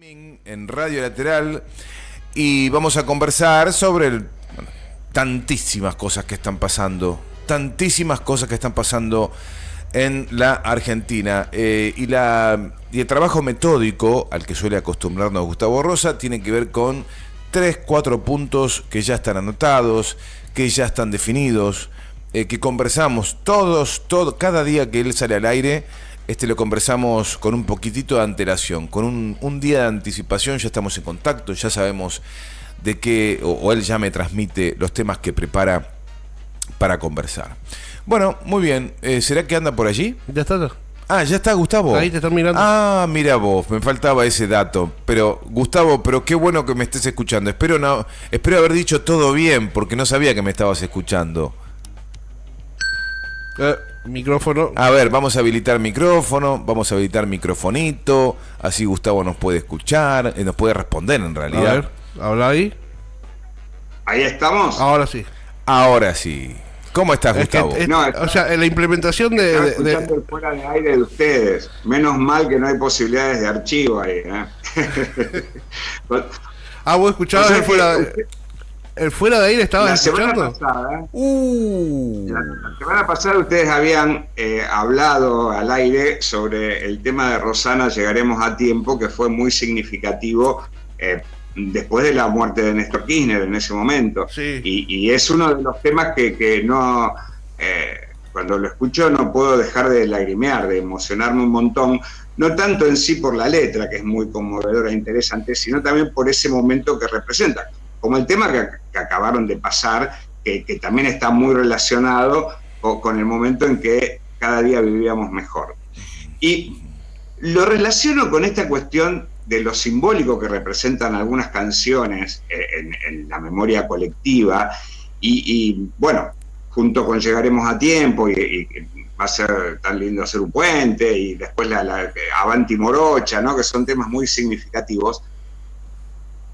En Radio Lateral y vamos a conversar sobre tantísimas cosas que están pasando en la Argentina y el trabajo metódico al que suele acostumbrarnos Gustavo Rosa tiene que ver con 3-4 puntos que ya están anotados, que ya están definidos, que conversamos cada día que él sale al aire. Lo conversamos con un poquitito de antelación, con un día de anticipación. Ya estamos en contacto, ya sabemos de qué, o él ya me transmite los temas que prepara para conversar. Bueno, muy bien, ¿será que anda por allí? Ya está. Ah, ya está Gustavo. Ahí te están mirando. Ah, mira vos, me faltaba ese dato. Pero, Gustavo, qué bueno que me estés escuchando. Espero haber dicho todo bien, porque no sabía que me estabas escuchando. Micrófono. A ver, vamos a habilitar micrófono, vamos a habilitar microfonito, así Gustavo nos puede escuchar, nos puede responder en realidad. A ver, habla ahí. ¿Ahí estamos? Ahora sí. Ahora sí. ¿Cómo estás, Gustavo? O sea, en la implementación de escuchando el fuera de aire de ustedes. Menos mal que no hay posibilidades de archivo ahí, ¿eh? ¿Vos escuchabas el fuera de aire? ¿Estabas escuchando? La semana pasada ustedes habían hablado al aire sobre el tema de Rosana Llegaremos a Tiempo, que fue muy significativo después de la muerte de Néstor Kirchner en ese momento. Sí. Y es uno de los temas que no... cuando lo escucho no puedo dejar de lagrimear, de emocionarme un montón, no tanto en sí por la letra, que es muy conmovedora e interesante, sino también por ese momento que representa. Como el tema que acabaron de pasar, que también está muy relacionado con el momento en que cada día vivíamos mejor. Y lo relaciono con esta cuestión de lo simbólico que representan algunas canciones en la memoria colectiva, y bueno, junto con Llegaremos a Tiempo, y va a ser tan lindo hacer un puente, y después la Avanti Morocha, ¿no? Que son temas muy significativos.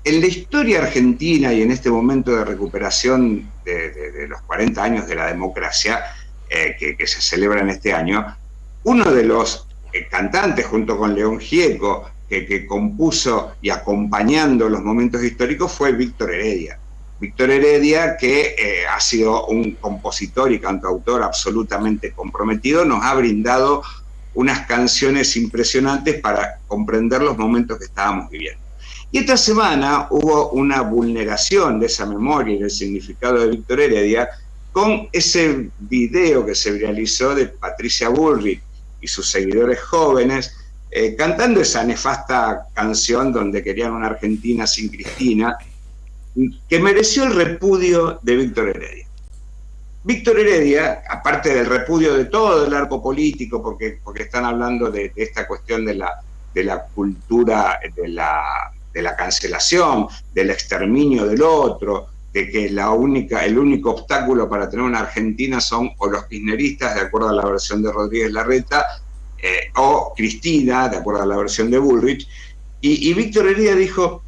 En la historia argentina y en este momento de recuperación de los 40 años de la democracia que se celebran este año, uno de los cantantes junto con León Gieco que compuso y acompañando los momentos históricos fue Víctor Heredia. Víctor Heredia, que ha sido un compositor y cantautor absolutamente comprometido, nos ha brindado unas canciones impresionantes para comprender los momentos que estábamos viviendo. Y esta semana hubo una vulneración de esa memoria y del significado de Víctor Heredia con ese video que se viralizó de Patricia Bullrich y sus seguidores jóvenes cantando esa nefasta canción donde querían una Argentina sin Cristina, que mereció el repudio de Víctor Heredia. Víctor Heredia, aparte del repudio de todo el arco político, porque están hablando de esta cuestión de la cultura de la cancelación, del exterminio del otro, de que el único obstáculo para tener una Argentina son o los kirchneristas, de acuerdo a la versión de Rodríguez Larreta, o Cristina, de acuerdo a la versión de Bullrich. Y Víctor Heredia dijo,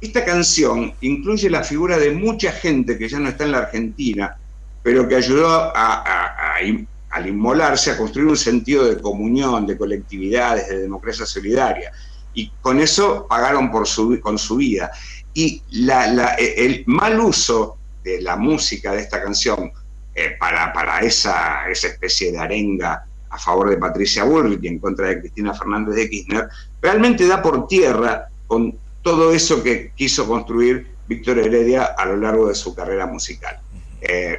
esta canción incluye la figura de mucha gente que ya no está en la Argentina, pero que ayudó al inmolarse, a construir un sentido de comunión, de colectividades, de democracia solidaria. Y con eso pagaron con su vida. Y el mal uso de la música de esta canción para esa especie de arenga a favor de Patricia Bullrich y en contra de Cristina Fernández de Kirchner, realmente da por tierra con todo eso que quiso construir Víctor Heredia a lo largo de su carrera musical.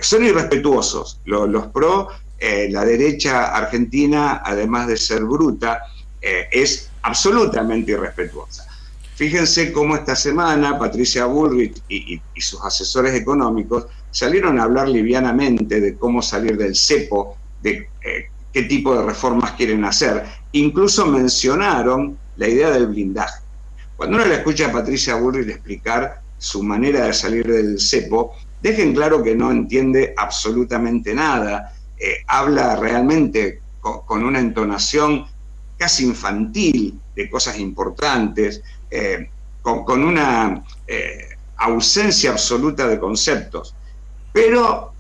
Son irrespetuosos. Los pro, la derecha argentina, además de ser bruta, es absolutamente irrespetuosa. Fíjense cómo esta semana Patricia Bullrich y sus asesores económicos salieron a hablar livianamente de cómo salir del cepo, de qué tipo de reformas quieren hacer. Incluso mencionaron la idea del blindaje. Cuando uno le escucha a Patricia Bullrich explicar su manera de salir del cepo, dejen claro que no entiende absolutamente nada. Habla realmente con una entonación casi infantil de cosas importantes, con una ausencia absoluta de conceptos. Pero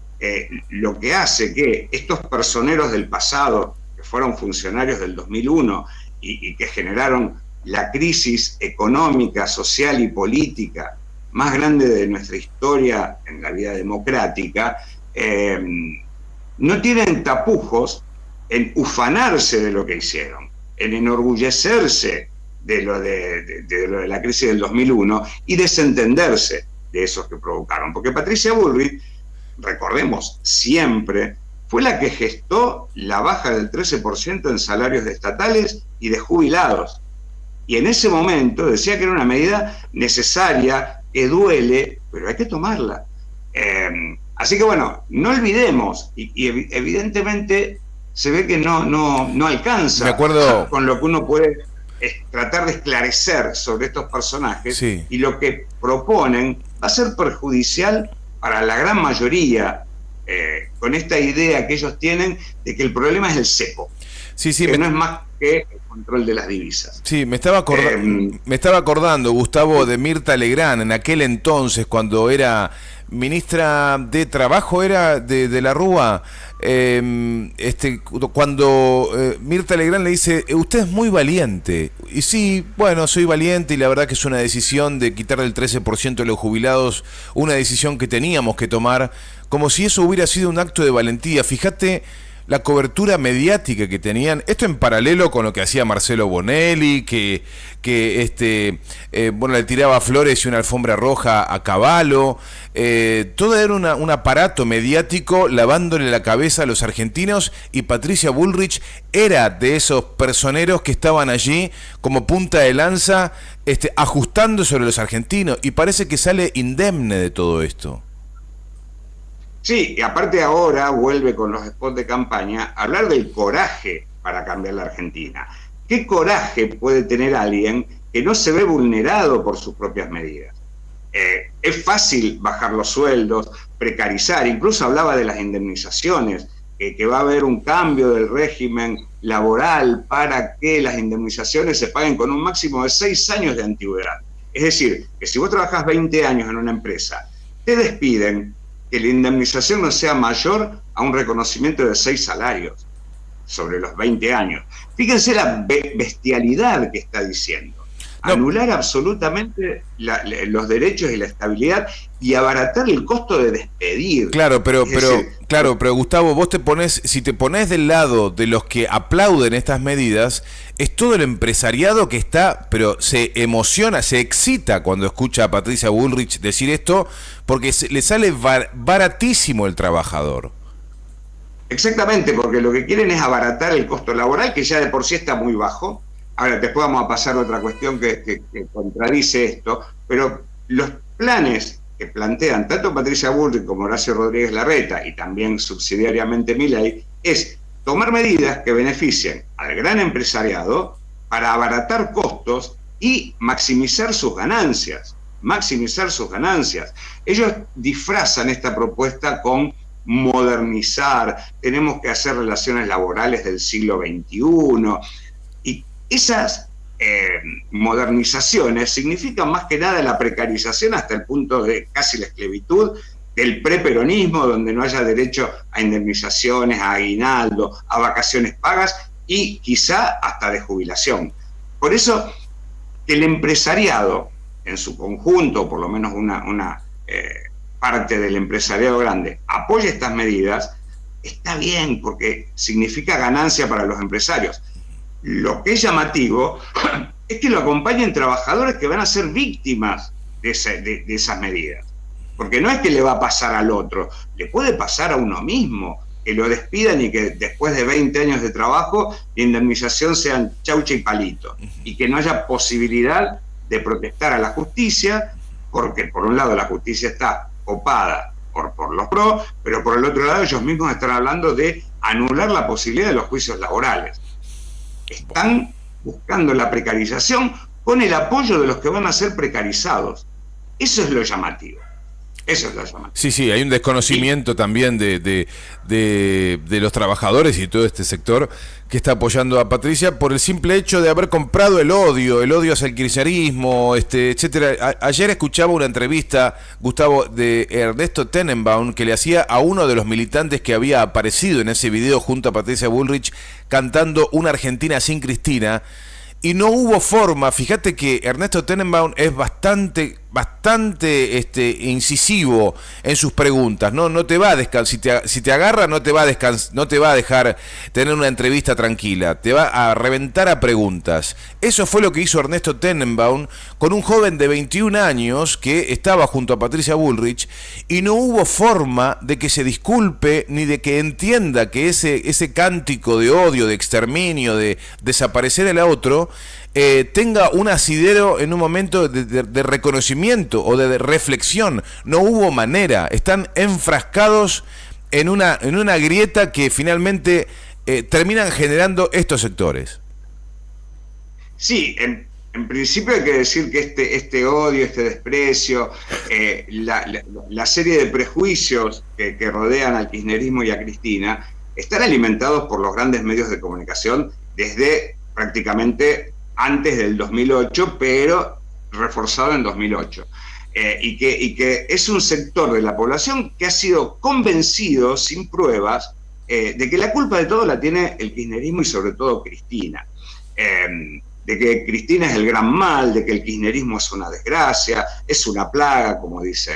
lo que hace que estos personeros del pasado, que fueron funcionarios del 2001 y que generaron la crisis económica, social y política más grande de nuestra historia en la vida democrática, no tienen tapujos en ufanarse de lo que hicieron, en enorgullecerse de lo de la crisis del 2001 y desentenderse de esos que provocaron. Porque Patricia Bullrich, recordemos, siempre fue la que gestó la baja del 13% en salarios de estatales y de jubilados. Y en ese momento decía que era una medida necesaria, que duele, pero hay que tomarla. Así que bueno, no olvidemos, y evidentemente se ve que no alcanza. Me acuerdo con lo que uno puede tratar de esclarecer sobre estos personajes, sí. Y lo que proponen va a ser perjudicial para la gran mayoría, con esta idea que ellos tienen de que el problema es el cepo, sí, que no es más que el control de las divisas. Sí, me estaba acordando, Gustavo, de Mirta Legrand, en aquel entonces, cuando era ministra de Trabajo, era de la Rúa, cuando Mirta Legrand le dice, usted es muy valiente. Y sí, bueno, soy valiente y la verdad que es una decisión de quitarle el 13% de los jubilados, una decisión que teníamos que tomar, como si eso hubiera sido un acto de valentía. Fíjate la cobertura mediática que tenían, esto en paralelo con lo que hacía Marcelo Bonelli, que le tiraba flores y una alfombra roja a Cavallo, todo era un aparato mediático lavándole la cabeza a los argentinos, y Patricia Bullrich era de esos personeros que estaban allí como punta de lanza, ajustando sobre los argentinos, y parece que sale indemne de todo esto. Sí, y aparte ahora vuelve con los spots de campaña a hablar del coraje para cambiar la Argentina. ¿Qué coraje puede tener alguien que no se ve vulnerado por sus propias medidas? Es fácil bajar los sueldos, precarizar, incluso hablaba de las indemnizaciones, que va a haber un cambio del régimen laboral para que las indemnizaciones se paguen con un máximo de 6 años de antigüedad. Es decir, que si vos trabajás 20 años en una empresa, te despiden, que la indemnización no sea mayor a un reconocimiento de 6 salarios sobre los 20 años. Fíjense la bestialidad que está diciendo. Anular absolutamente los derechos y la estabilidad y abaratar el costo de despedir. Claro, pero Gustavo, vos si te pones del lado de los que aplauden estas medidas, es todo el empresariado que está, pero se emociona, se excita cuando escucha a Patricia Bullrich decir esto, porque le sale baratísimo el trabajador. Exactamente, porque lo que quieren es abaratar el costo laboral, que ya de por sí está muy bajo. Ahora, después vamos a pasar a otra cuestión que contradice esto, pero los planes que plantean tanto Patricia Bullrich como Horacio Rodríguez Larreta, y también subsidiariamente Milei, es tomar medidas que beneficien al gran empresariado para abaratar costos y maximizar sus ganancias. Ellos disfrazan esta propuesta con modernizar, tenemos que hacer relaciones laborales del siglo XXI, y esas modernizaciones significan más que nada la precarización hasta el punto de casi la esclavitud del preperonismo, donde no haya derecho a indemnizaciones, a aguinaldo, a vacaciones pagas y quizá hasta de jubilación. Por eso, que el empresariado en su conjunto, o por lo menos una parte del empresariado grande, apoye estas medidas, está bien, porque significa ganancia para los empresarios. Lo que es llamativo es que lo acompañen trabajadores que van a ser víctimas de esas medidas. Porque no es que le va a pasar al otro, le puede pasar a uno mismo, que lo despidan y que después de 20 años de trabajo la indemnización sean chaucha y palito, y que no haya posibilidad de protestar a la justicia, porque por un lado la justicia está copada por los pros, pero por el otro lado ellos mismos están hablando de anular la posibilidad de los juicios laborales. Están buscando la precarización con el apoyo de los que van a ser precarizados. Eso es lo llamativo. Sí, hay un desconocimiento también de los trabajadores y todo este sector que está apoyando a Patricia por el simple hecho de haber comprado el odio hacia el kirchnerismo, etcétera. Ayer escuchaba una entrevista, Gustavo, de Ernesto Tenenbaum, que le hacía a uno de los militantes que había aparecido en ese video junto a Patricia Bullrich cantando Una Argentina sin Cristina. y no hubo forma. Fíjate que Ernesto Tenenbaum es bastante incisivo en sus preguntas. No te va a si te agarra, no te va a dejar tener una entrevista tranquila, te va a reventar a preguntas. Eso fue lo que hizo Ernesto Tenenbaum con un joven de 21 años que estaba junto a Patricia Bullrich, y no hubo forma de que se disculpe ni de que entienda que ese cántico de odio, de exterminio, de desaparecer el otro, tenga un asidero en un momento de reconocimiento o de reflexión. No hubo manera. Están enfrascados en una grieta que finalmente terminan generando estos sectores. Sí, en principio hay que decir que este odio, este desprecio, la serie de prejuicios que rodean al kirchnerismo y a Cristina están alimentados por los grandes medios de comunicación desde prácticamente antes del 2008, pero reforzado en 2008. Y que es un sector de la población que ha sido convencido, sin pruebas, de que la culpa de todo la tiene el kirchnerismo y sobre todo Cristina. De que Cristina es el gran mal, de que el kirchnerismo es una desgracia, es una plaga, como dice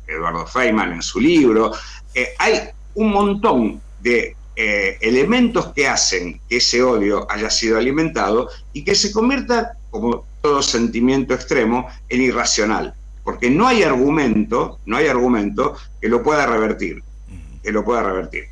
Eduardo Feynman en su libro. Hay un montón de elementos que hacen que ese odio haya sido alimentado y que se convierta, como todo sentimiento extremo, en irracional, porque no hay argumento que lo pueda revertir.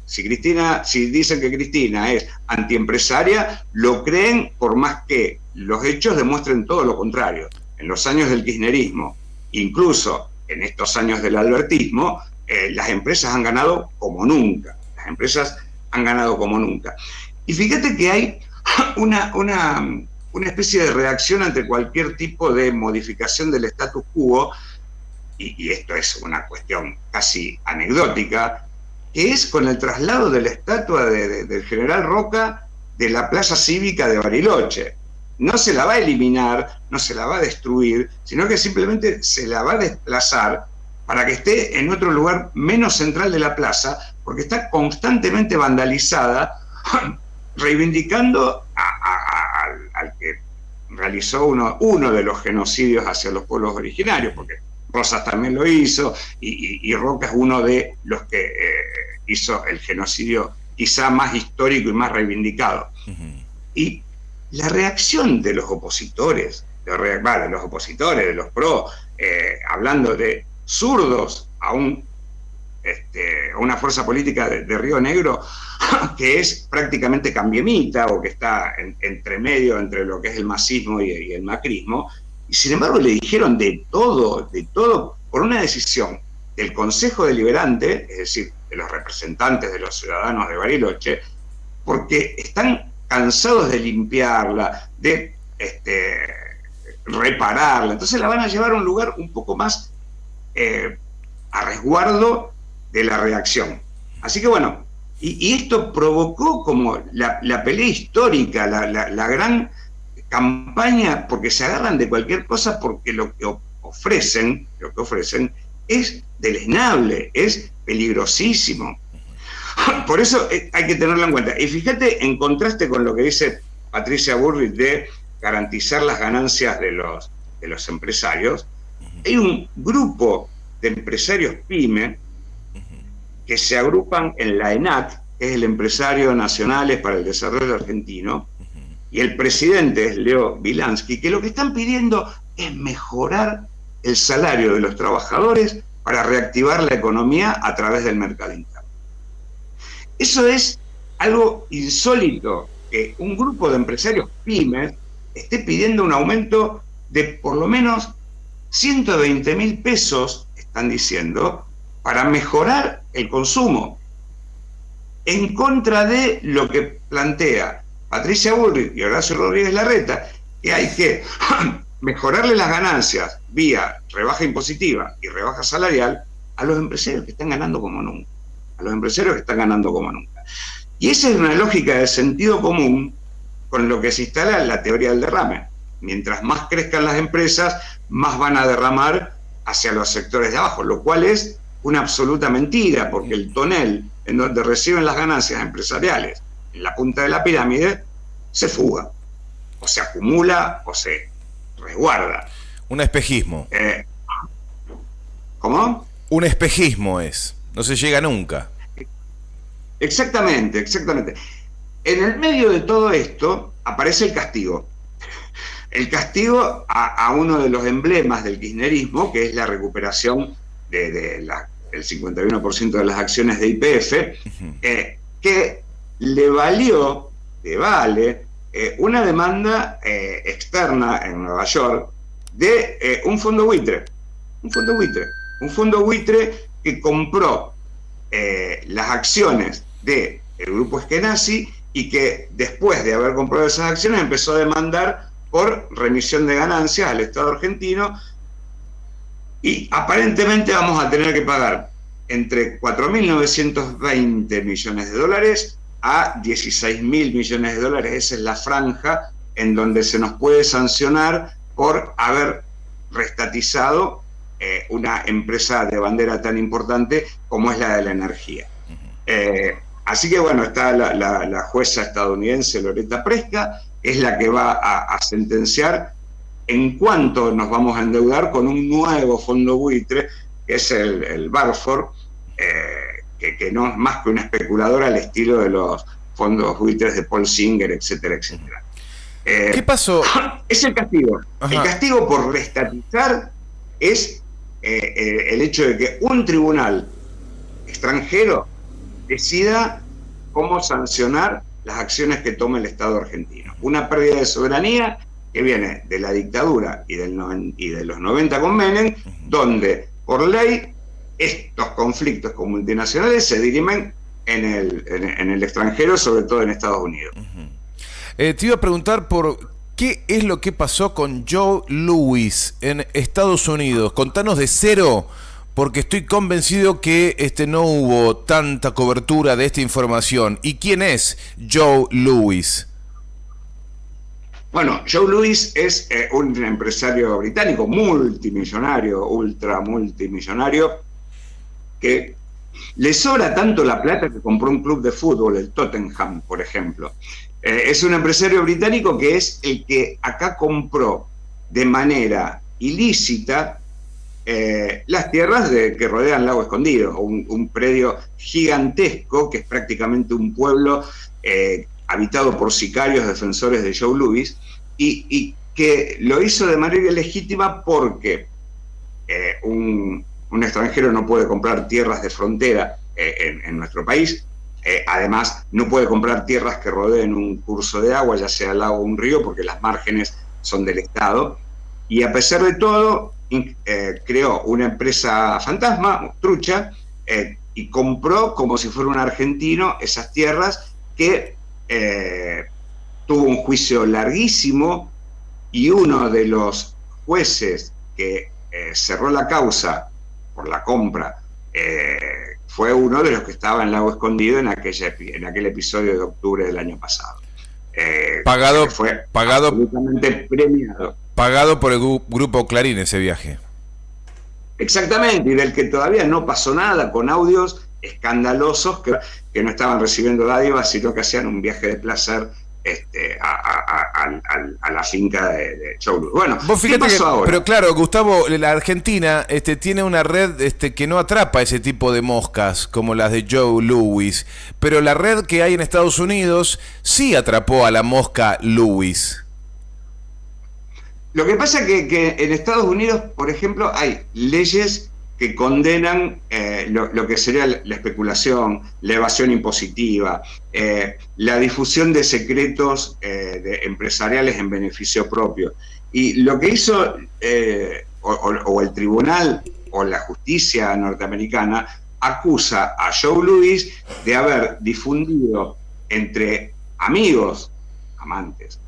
Si dicen que Cristina es antiempresaria, lo creen por más que los hechos demuestren todo lo contrario. En los años del kirchnerismo, incluso en estos años del albertismo, las empresas han ganado como nunca. Y fíjate que hay una especie de reacción ante cualquier tipo de modificación del status quo, y esto es una cuestión casi anecdótica, que es con el traslado de la estatua del general Roca de la plaza cívica de Bariloche. No se la va a eliminar, no se la va a destruir, sino que simplemente se la va a desplazar para que esté en otro lugar menos central de la plaza, porque está constantemente vandalizada, reivindicando al que realizó uno de los genocidios hacia los pueblos originarios, porque Rosas también lo hizo, y Roca es uno de los que hizo el genocidio quizá más histórico y más reivindicado. Uh-huh. Y la reacción de los opositores, de los pro, hablando de zurdos a una fuerza política de Río Negro que es prácticamente cambiemita, o que está entre medio entre lo que es el masismo y el macrismo, y sin embargo le dijeron de todo, por una decisión del Consejo Deliberante, es decir, de los representantes de los ciudadanos de Bariloche, porque están cansados de limpiarla, de repararla. Entonces la van a llevar a un lugar un poco más a resguardo de la reacción. Así que bueno, y esto provocó como la pelea histórica, la gran campaña, porque se agarran de cualquier cosa, porque lo que ofrecen es deleznable, es peligrosísimo. Por eso hay que tenerlo en cuenta. Y fíjate, en contraste con lo que dice Patricia Bullrich de garantizar las ganancias de los empresarios, hay un grupo de empresarios PYME que se agrupan en la ENAC, que es el Empresario Nacionales para el Desarrollo Argentino, y el presidente es Leo Bilansky, que lo que están pidiendo es mejorar el salario de los trabajadores para reactivar la economía a través del mercado interno. Eso es algo insólito, que un grupo de empresarios pymes esté pidiendo un aumento de por lo menos 120.000 pesos, están diciendo, para mejorar el consumo, en contra de lo que plantea Patricia Bullrich y Horacio Rodríguez Larreta, que hay que mejorarle las ganancias vía rebaja impositiva y rebaja salarial a los empresarios que están ganando como nunca. Y esa es una lógica de sentido común con lo que se instala la teoría del derrame. Mientras más crezcan las empresas, más van a derramar hacia los sectores de abajo, lo cual es una absoluta mentira, porque el tonel en donde reciben las ganancias empresariales, en la punta de la pirámide, se fuga. o se acumula o se resguarda. Un espejismo. ¿Cómo? Un espejismo es. No se llega nunca. Exactamente. En el medio de todo esto aparece el castigo. El castigo a uno de los emblemas del kirchnerismo, que es la recuperación del 51% de las acciones de YPF, que le vale una demanda externa en Nueva York de un fondo buitre. Un fondo buitre que compró las acciones del grupo Eskenazi y que después de haber comprado esas acciones empezó a demandar por remisión de ganancias al Estado argentino, y aparentemente vamos a tener que pagar entre 4.920 millones de dólares a 16.000 millones de dólares. Esa es la franja en donde se nos puede sancionar por haber restatizado una empresa de bandera tan importante como es la de la energía. Así que bueno, está la jueza estadounidense Loretta Preska, es la que va a sentenciar en cuánto nos vamos a endeudar con un nuevo fondo buitre, que es el Barford, que no es más que una especuladora al estilo de los fondos buitres de Paul Singer, etcétera, etcétera. ¿Qué pasó? Es el castigo. Ajá. El castigo por restatizar es el hecho de que un tribunal extranjero decida cómo sancionar las acciones que toma el Estado argentino. Una pérdida de soberanía que viene de la dictadura y de los 90 con Menem, donde por ley estos conflictos con multinacionales se dirimen en el extranjero, sobre todo en Estados Unidos. Te iba a preguntar por qué es lo que pasó con Joe Louis en Estados Unidos. Contanos de cero, porque estoy convencido que no hubo tanta cobertura de esta información. ¿Y quién es Joe Louis? Bueno, Joe Louis es un empresario británico multimillonario, ultra multimillonario, que le sobra tanto la plata que compró un club de fútbol, el Tottenham, por ejemplo. Es un empresario británico que es el que acá compró de manera ilícita las tierras que rodean Lago Escondido, un predio gigantesco que es prácticamente un pueblo habitado por sicarios defensores de Joe Louis, y que lo hizo de manera ilegítima porque un extranjero no puede comprar tierras de frontera en nuestro país. Además, no puede comprar tierras que rodeen un curso de agua, ya sea lago o un río, porque las márgenes son del Estado. Y a pesar de todo, creó una empresa fantasma, trucha, y compró como si fuera un argentino esas tierras, que tuvo un juicio larguísimo, y uno de los jueces que cerró la causa por la compra fue uno de los que estaba en Lago Escondido en aquel episodio de octubre del año pasado. Pagado, fue absolutamente premiado. Pagado por el grupo Clarín ese viaje. Exactamente, y del que todavía no pasó nada, con audios escandalosos que no estaban recibiendo dádivas, sino que hacían un viaje de placer a la finca de Joe Louis. Bueno, ¿qué pasó ahora? Pero claro, Gustavo, la Argentina tiene una red que no atrapa ese tipo de moscas como las de Joe Louis, pero la red que hay en Estados Unidos sí atrapó a la mosca Louis. Lo que pasa es que en Estados Unidos, por ejemplo, hay leyes que condenan lo que sería la especulación, la evasión impositiva, la difusión de secretos empresariales en beneficio propio. Y lo que hizo o el tribunal o la justicia norteamericana acusa a Joe Louis de haber difundido entre amigos, amantes,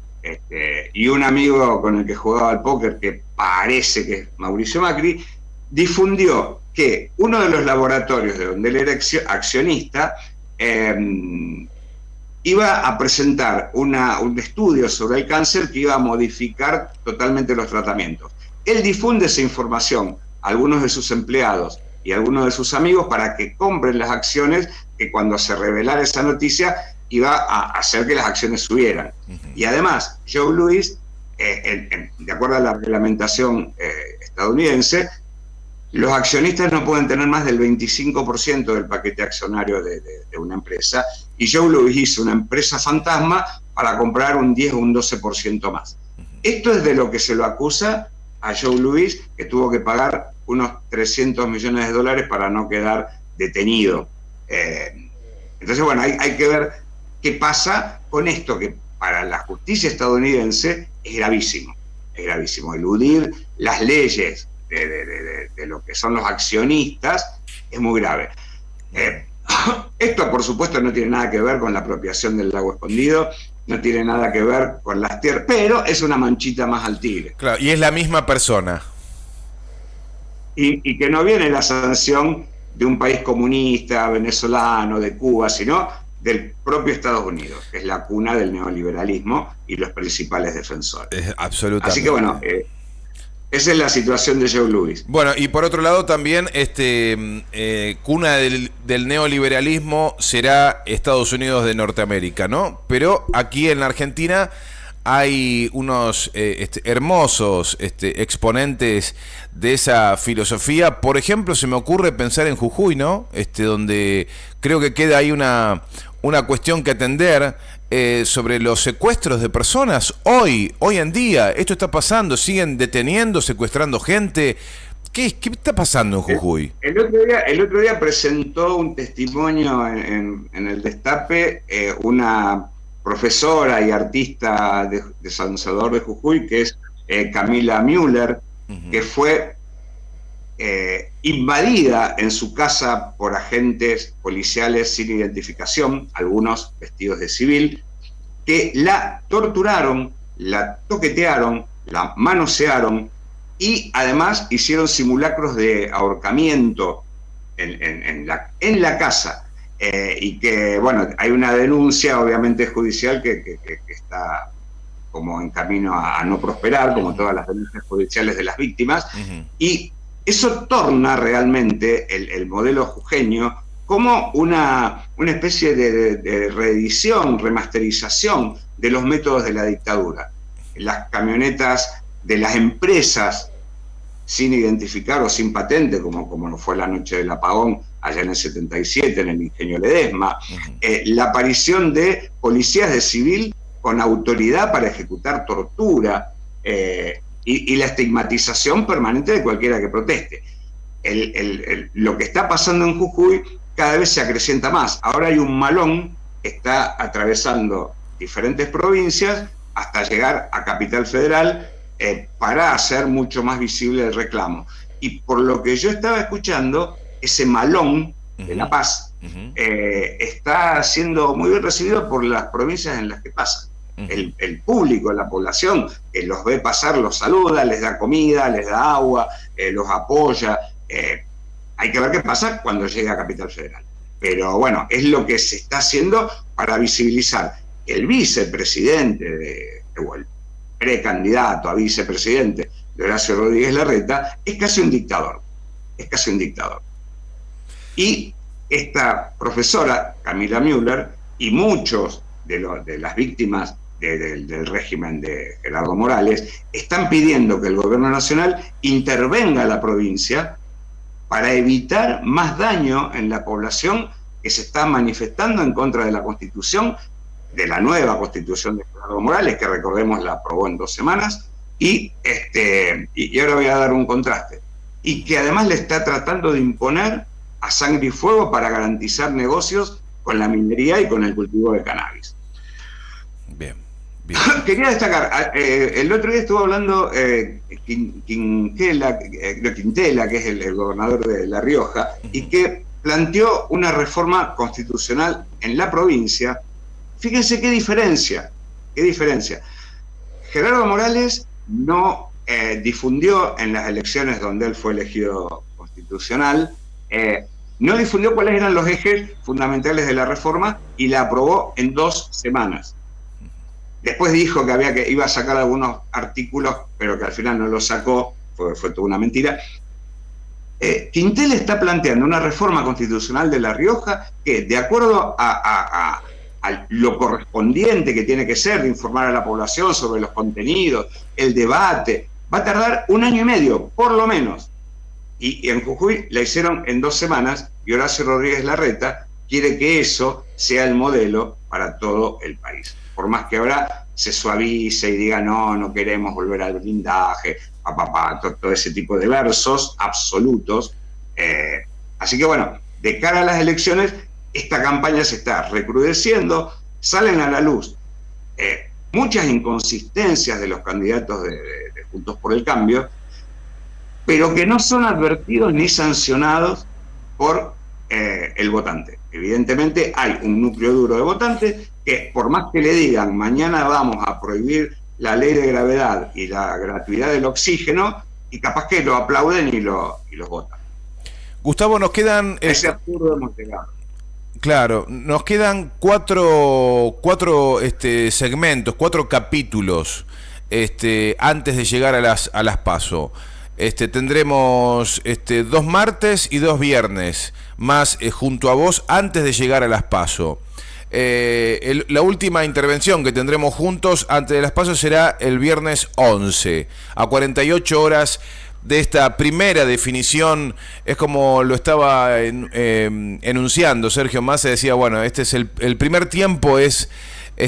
y un amigo con el que jugaba al póker, que parece que es Mauricio Macri, difundió que uno de los laboratorios de donde él era accionista iba a presentar un estudio sobre el cáncer que iba a modificar totalmente los tratamientos. Él difunde esa información a algunos de sus empleados y a algunos de sus amigos para que compren las acciones, que cuando se revelara esa noticia iba a hacer que las acciones subieran. Y además, Joe Louis, de acuerdo a la reglamentación estadounidense, los accionistas no pueden tener más del 25% del paquete accionario de una empresa, y Joe Louis hizo una empresa fantasma para comprar un 10 o un 12% más. Esto es de lo que se lo acusa a Joe Louis, que tuvo que pagar unos $300 millones para no quedar detenido. Entonces, bueno, hay que ver qué pasa con esto, que para la justicia estadounidense es gravísimo. Es gravísimo. Eludir las leyes de lo que son los accionistas es muy grave. Esto, por supuesto, no tiene nada que ver con la apropiación del lago escondido, no tiene nada que ver con las tierras, pero es una manchita más al tigre. Claro, y es la misma persona. Y que no viene la sanción de un país comunista, venezolano, de Cuba, sino del propio Estados Unidos, que es la cuna del neoliberalismo y los principales defensores. Absolutamente. Así que bueno, esa es la situación de Joe Louis. Bueno, y por otro lado también, cuna del neoliberalismo será Estados Unidos de Norteamérica, ¿no? Pero aquí en la Argentina hay unos hermosos exponentes de esa filosofía. Por ejemplo, se me ocurre pensar en Jujuy, ¿no? Donde creo que queda ahí una cuestión que atender sobre los secuestros de personas. Hoy en día, esto está pasando, siguen deteniendo, secuestrando gente. ¿Qué está pasando en Jujuy? El otro día presentó un testimonio en el Destape una profesora y artista de San Salvador de Jujuy, que es Camila Müller, que fue invadida en su casa por agentes policiales sin identificación, algunos vestidos de civil, que la torturaron, la toquetearon, la manosearon y además hicieron simulacros de ahorcamiento en la casa. Y que, bueno, hay una denuncia obviamente judicial que está como en camino a no prosperar, como todas las denuncias judiciales de las víctimas, y eso torna realmente el modelo jujeño como una especie de reedición, remasterización de los métodos de la dictadura. Las camionetas de las empresas sin identificar o sin patente, como no fue la noche del apagón allá en el 77, en el Ingenio Ledesma, la aparición de policías de civil con autoridad para ejecutar tortura, y la estigmatización permanente de cualquiera que proteste. Lo que está pasando en Jujuy cada vez se acrecienta más. Ahora hay un malón que está atravesando diferentes provincias hasta llegar a Capital Federal, para hacer mucho más visible el reclamo. Y por lo que yo estaba escuchando, ese malón de La Paz está siendo muy bien recibido por las provincias en las que pasa. El público, la población, que los ve pasar, los saluda, les da comida, les da agua, los apoya. Hay que ver qué pasa cuando llegue a Capital Federal. Pero bueno, es lo que se está haciendo para visibilizar. El vicepresidente o el precandidato a vicepresidente de Horacio Rodríguez Larreta es casi un dictador. Es casi un dictador. Y esta profesora, Camila Müller, y muchos de las víctimas del régimen de Gerardo Morales, están pidiendo que el gobierno nacional intervenga a la provincia para evitar más daño en la población que se está manifestando en contra de la Constitución, de la nueva Constitución de Gerardo Morales, que recordemos la aprobó en 2 semanas, y ahora voy a dar un contraste, y que además le está tratando de imponer a sangre y fuego para garantizar negocios con la minería y con el cultivo de cannabis. Bien. Quería destacar, el otro día estuvo hablando Quintela, que es el gobernador de La Rioja, y que planteó una reforma constitucional en la provincia. Fíjense qué diferencia. Gerardo Morales no difundió en las elecciones donde él fue elegido constitucional, no difundió cuáles eran los ejes fundamentales de la reforma y la aprobó en 2 semanas. Después dijo que iba a sacar algunos artículos, pero que al final no los sacó, fue toda una mentira. Quintela está planteando una reforma constitucional de La Rioja que, de acuerdo a a lo correspondiente que tiene que ser de informar a la población sobre los contenidos, el debate, va a tardar 1 año y medio, por lo menos. Y en Jujuy la hicieron en 2 semanas y Horacio Rodríguez Larreta quiere que eso sea el modelo para todo el país. Por más que ahora se suavice y diga no queremos volver al blindaje, todo ese tipo de versos absolutos. Así que bueno, de cara a las elecciones, esta campaña se está recrudeciendo, salen a la luz muchas inconsistencias de los candidatos de Juntos por el Cambio, pero que no son advertidos ni sancionados por el votante. Evidentemente hay un núcleo duro de votantes que por más que le digan mañana vamos a prohibir la ley de gravedad y la gratuidad del oxígeno, y capaz que lo aplauden y los votan. Gustavo, nos quedan... Ese absurdo hemos llegado. Claro, nos quedan cuatro segmentos, 4 capítulos antes de llegar a las PASO. Tendremos 2 martes y 2 viernes más junto a vos antes de llegar a las PASO. La última intervención que tendremos juntos antes de las PASO será el viernes 11, a 48 horas de esta primera definición. Es como lo estaba enunciando Sergio Massa, decía, bueno, este es el primer tiempo, es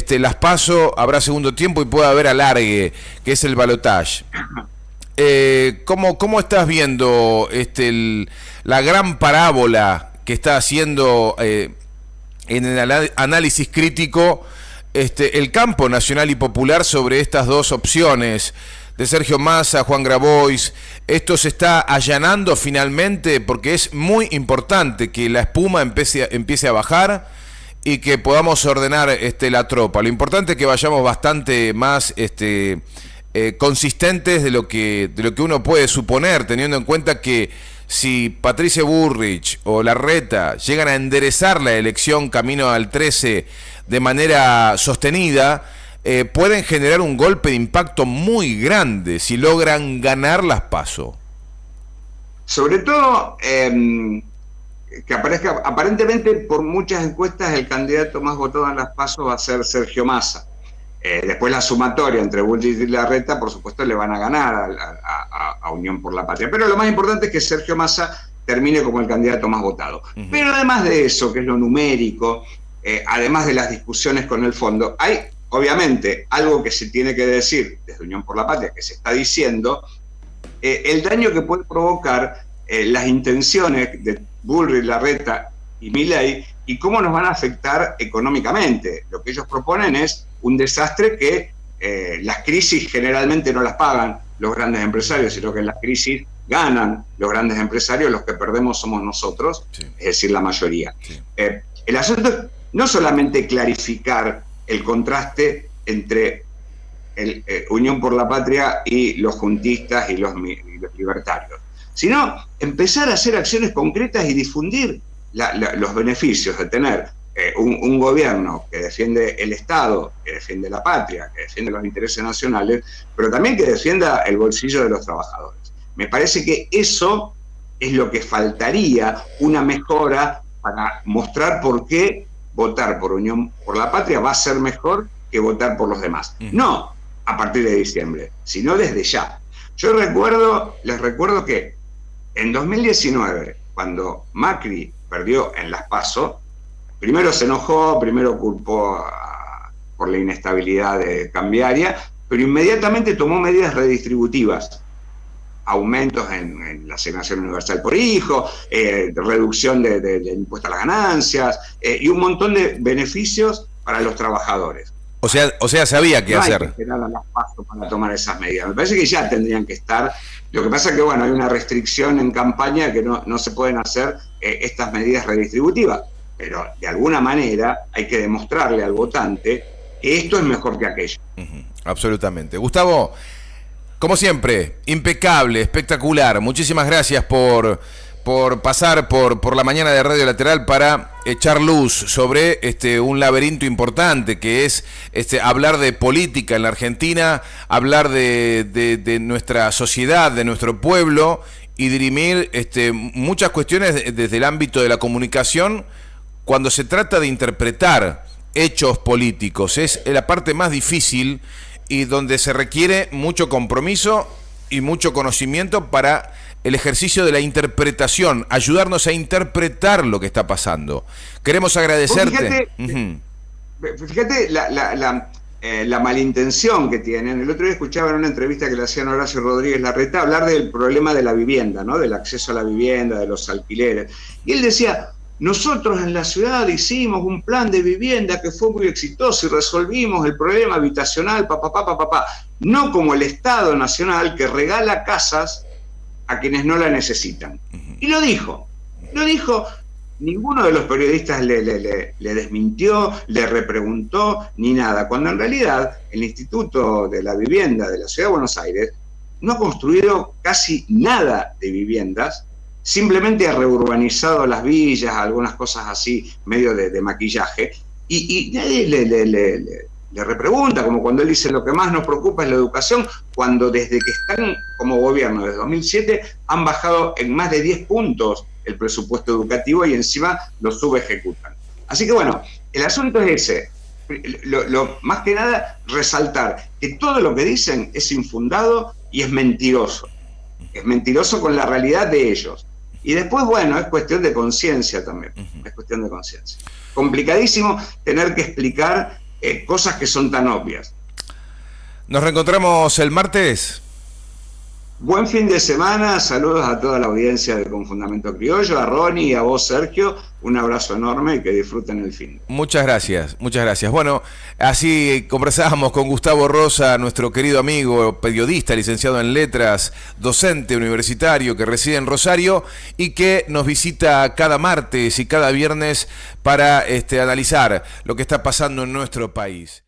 las PASO, habrá segundo tiempo y puede haber alargue, que es el balotaje. ¿Cómo estás viendo la gran parábola que está haciendo en el análisis crítico el campo nacional y popular sobre estas 2 opciones de Sergio Massa, Juan Grabois? Esto se está allanando finalmente, porque es muy importante que la espuma empiece a bajar y que podamos ordenar la tropa. Lo importante es que vayamos bastante más consistentes de lo que uno puede suponer, teniendo en cuenta que si Patricia Bullrich o Larreta llegan a enderezar la elección camino al 13 de manera sostenida, pueden generar un golpe de impacto muy grande si logran ganar las PASO. Sobre todo que aparezca, aparentemente por muchas encuestas el candidato más votado en las PASO va a ser Sergio Massa. Después la sumatoria entre Bullrich y Larreta, por supuesto, le van a ganar a Unión por la Patria. Pero lo más importante es que Sergio Massa termine como el candidato más votado. Uh-huh. Pero además de eso, que es lo numérico, además de las discusiones con el fondo, hay obviamente algo que se tiene que decir desde Unión por la Patria, que se está diciendo, el daño que puede provocar las intenciones de Bullrich, Larreta y Milei, y cómo nos van a afectar económicamente. Lo que ellos proponen es un desastre que las crisis generalmente no las pagan los grandes empresarios, sino que en las crisis ganan los grandes empresarios, los que perdemos somos nosotros, sí. Es decir, la mayoría. Sí. El asunto es no solamente clarificar el contraste entre Unión por la Patria y los juntistas y los libertarios, sino empezar a hacer acciones concretas y difundir los beneficios de tener un gobierno que defiende el Estado, que defiende la patria, que defiende los intereses nacionales, pero también que defienda el bolsillo de los trabajadores. Me parece que eso es lo que faltaría, una mejora para mostrar por qué votar por Unión por la Patria va a ser mejor que votar por los demás. No a partir de diciembre, sino desde ya. Les recuerdo que en 2019, cuando Macri perdió en las PASO, primero se enojó, primero culpó por la inestabilidad cambiaria, pero inmediatamente tomó medidas redistributivas, aumentos en la asignación universal por hijo, reducción del impuesto a las ganancias, y un montón de beneficios para los trabajadores. O sea, sabía qué hacer. Hay que esperar a las PASO para tomar esas medidas. Me parece que ya tendrían que estar. Lo que pasa es que, bueno, hay una restricción en campaña que no se pueden hacer estas medidas redistributivas. Pero de alguna manera hay que demostrarle al votante que esto es mejor que aquello. Absolutamente. Gustavo, como siempre, impecable, espectacular. Muchísimas gracias por pasar por la mañana de Radio Lateral para echar luz sobre un laberinto importante que es hablar de política en la Argentina, hablar de nuestra sociedad, de nuestro pueblo y dirimir muchas cuestiones desde el ámbito de la comunicación cuando se trata de interpretar hechos políticos. Es la parte más difícil y donde se requiere mucho compromiso y mucho conocimiento para el ejercicio de la interpretación, ayudarnos a interpretar lo que está pasando. Queremos agradecerte. Fíjate la malintención que tienen. El otro día escuchaba en una entrevista que le hacían a Horacio Rodríguez Larreta hablar del problema de la vivienda, ¿no? Del acceso a la vivienda, de los alquileres. Y él decía, nosotros en la ciudad hicimos un plan de vivienda que fue muy exitoso y resolvimos el problema habitacional, no como el Estado Nacional que regala casas a quienes no la necesitan. Y lo dijo, ninguno de los periodistas le desmintió, le repreguntó, ni nada, cuando en realidad el Instituto de la Vivienda de la Ciudad de Buenos Aires no ha construido casi nada de viviendas, simplemente ha reurbanizado las villas, algunas cosas así, medio de maquillaje, y nadie le repregunta, como cuando él dice lo que más nos preocupa es la educación, cuando desde que están como gobierno, desde 2007, han bajado en más de 10 puntos el presupuesto educativo y encima lo subejecutan. Así que bueno, el asunto es ese, más que nada resaltar que todo lo que dicen es infundado y es mentiroso con la realidad de ellos. Y después, bueno, es cuestión de conciencia también, es cuestión de conciencia. Complicadísimo tener que explicar cosas que son tan obvias. Nos reencontramos el martes. Buen fin de semana, saludos a toda la audiencia de Con Fundamento Criollo, a Ronnie y a vos, Sergio, un abrazo enorme y que disfruten el fin. Muchas gracias, muchas gracias. Bueno, así conversábamos con Gustavo Rosa, nuestro querido amigo, periodista, licenciado en letras, docente universitario que reside en Rosario y que nos visita cada martes y cada viernes para analizar lo que está pasando en nuestro país.